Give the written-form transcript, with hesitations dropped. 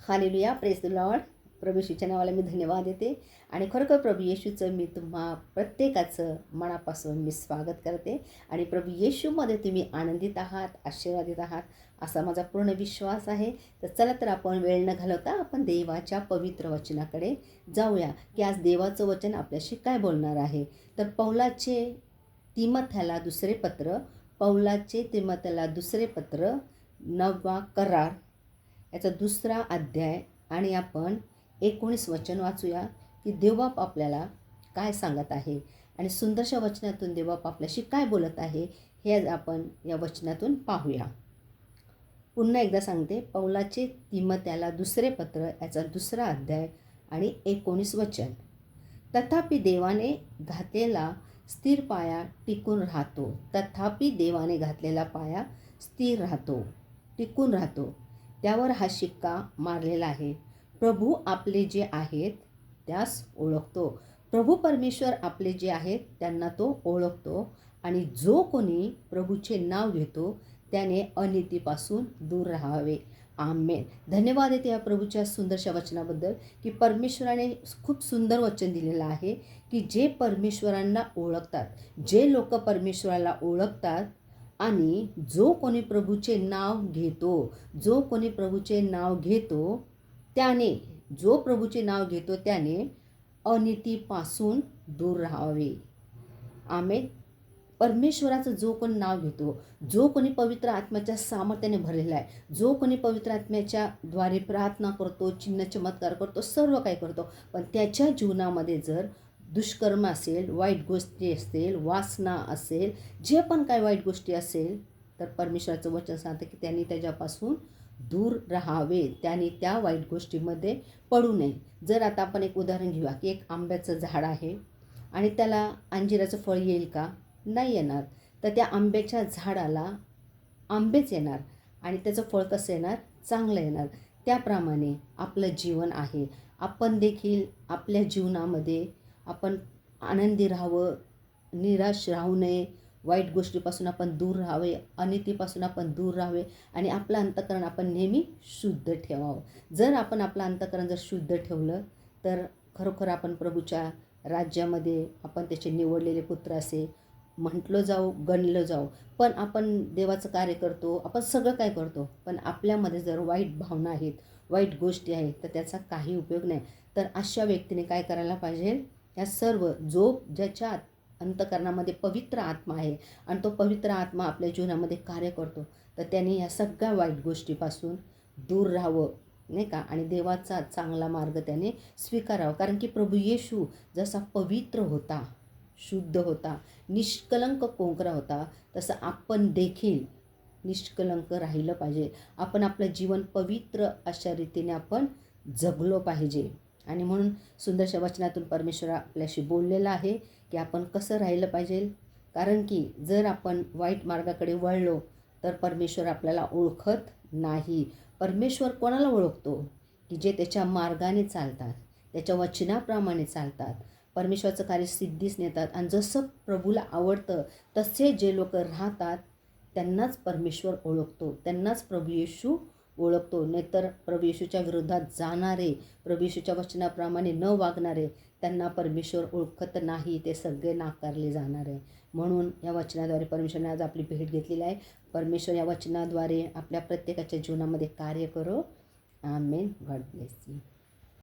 Hallelujah, praise the lord. प्रभू येशूच्या नावाला मी धन्यवाद देते आणि खरोखर प्रभू येशूचं मी तुम्हा प्रत्येकाचं मनापासून मी स्वागत करते आणि प्रभू येशूमध्ये तुम्ही आनंदित आहात, आशीर्वादित आहात असा माझा पूर्ण विश्वास आहे. तर चला तर आपण वेळ न घालवता आपण देवाच्या पवित्र वचनाकडे जाऊया की आज देवाचं वचन आपल्याशी काय बोलणार आहे. तर पौलाचे तिमोथेला दुसरे पत्र 9वा करार याचा 2रा अध्याय आणि आपण 19 वचन वाचूया की देवबाप आपल्याला काय सांगत आहे आणि सुंदरशा वचनातून देवबाप आपल्याशी काय बोलत आहे हे आज आपण या वचनातून पाहूया. पुन्हा एकदा सांगते, पौलाचे तिमोथेला दुसरे पत्र याचा 2रा अध्याय आणि 19 वचन. तथापि देवाने घातलेला स्थिर पाया टिकून राहतो. त्यावर हा शिक्का मारलेला आहे. प्रभू आपले जे आहेत त्यास ओळखतो. प्रभू परमेश्वर आपले जे आहेत त्यांना तो ओळखतो आणि जो कोणी प्रभूचे नाव घेतो त्याने अनीतीपासून दूर राहावे. आमेन. धन्यवाद देते या प्रभूच्या सुंदरशा वचनाबद्दल की परमेश्वराने खूप सुंदर वचन दिलेलं आहे की जे परमेश्वरांना ओळखतात, जे लोक परमेश्वराला ओळखतात आणि जो कोणी प्रभूचे नाव घेतो त्याने अनीतीपासून दूर राहावे. आमेन. परमेश्वराचं जो कोणी नाव घेतो, जो कोणी पवित्र आत्म्याच्या सामर्थ्याने भरलेला आहे, जो कोणी पवित्र आत्म्याच्या द्वारे प्रार्थना करतो, चिन्ह चमत्कार करतो, सर्व काही करतो, पण त्याच्या जीवनामध्ये जर दुष्कर्म असेल, वाईट गोष्टी असतील, वासना असेल, जे पण काय वाईट गोष्टी असेल, तर परमेश्वराचं वचन सांगतं की त्यांनी त्याच्यापासून दूर राहावे, त्यांनी त्या वाईट गोष्टीमध्ये पडू नये. जर आता आपण एक उदाहरण घेऊया की एक आंब्याचं झाड आहे आणि त्याला अंजिराचं फळ येईल का? नाही येणार. तर त्या आंब्याच्या झाडाला आंबेच येणार आणि त्याचं फळ कसं येणार? चांगलं येणार. त्याप्रमाणे आपलं जीवन आहे. आपण देखील आपल्या जीवनामध्ये आपण आनंदी राहावं, निराश राहू नये, वाईट गोष्टीपासून आपण दूर राहावे, अनितीपासून आपण दूर राहावे आणि आपलं अंतःकरण आपण नेहमी शुद्ध ठेवावं. जर आपण आपलं अंतःकरण जर शुद्ध ठेवलं तर खरोखर आपण प्रभूच्या राज्यामध्ये आपण त्याचे निवडलेले पुत्र असे गणलं जाऊ. पण आपण देवाचं कार्य करतो, आपण सगळं काय करतो, पण आपल्यामध्ये जर वाईट भावना आहेत, वाईट गोष्टी आहेत, तर त्याचा काही उपयोग नाही. तर अशा व्यक्तीने काय करायला पाहिजे? या सर्व ज्याच्या अंतःकरणामध्ये पवित्र आत्मा आहे आणि तो पवित्र आत्मा आपल्या जीवनामध्ये कार्य करतो, तर त्यांनी या सगळ्या वाईट गोष्टीपासून दूर राहावं, नाही का, आणि देवाचा चांगला मार्ग त्याने स्वीकारावा. कारण की प्रभू येशू जसा पवित्र होता, शुद्ध होता, निष्कलंक कोंकरा होता, तसं आपण देखील निष्कलंक राहिलं पाहिजे. आपण आपलं जीवन पवित्र अशा रीतीने आपण जगलो पाहिजे. आणि म्हणून सुंदरशा वचनातून परमेश्वर आपल्याशी बोललेला आहे की आपण कसं राहिलं पाहिजे. कारण की जर आपण वाईट मार्गाकडे वळलो तर परमेश्वर आपल्याला ओळखत नाही. परमेश्वर कोणाला ओळखतो? की जे त्याच्या मार्गाने चालतात, त्याच्या वचनाप्रमाणे चालतात, परमेश्वराचं कार्य सिद्धीस नेतात आणि जसं प्रभूला आवडतं तसे जे लोक राहतात त्यांनाच परमेश्वर ओळखतो, त्यांनाच प्रभू येशू ओळखतो. नाहीतर प्रभू येशूच्या विरोधात जाणारे, प्रभू येशूच्या वचनाप्रमाणे न वागणारे, त्यांना परमेश्वर ओळखत नाही, ते सगळे नाकारले जाणार आहे. म्हणून या वचनाद्वारे परमेश्वराने आज आपली भेट घेतलेली आहे. परमेश्वर या वचनाद्वारे आपल्या प्रत्येकाच्या जीवनामध्ये कार्य करो. आमेन. God bless you.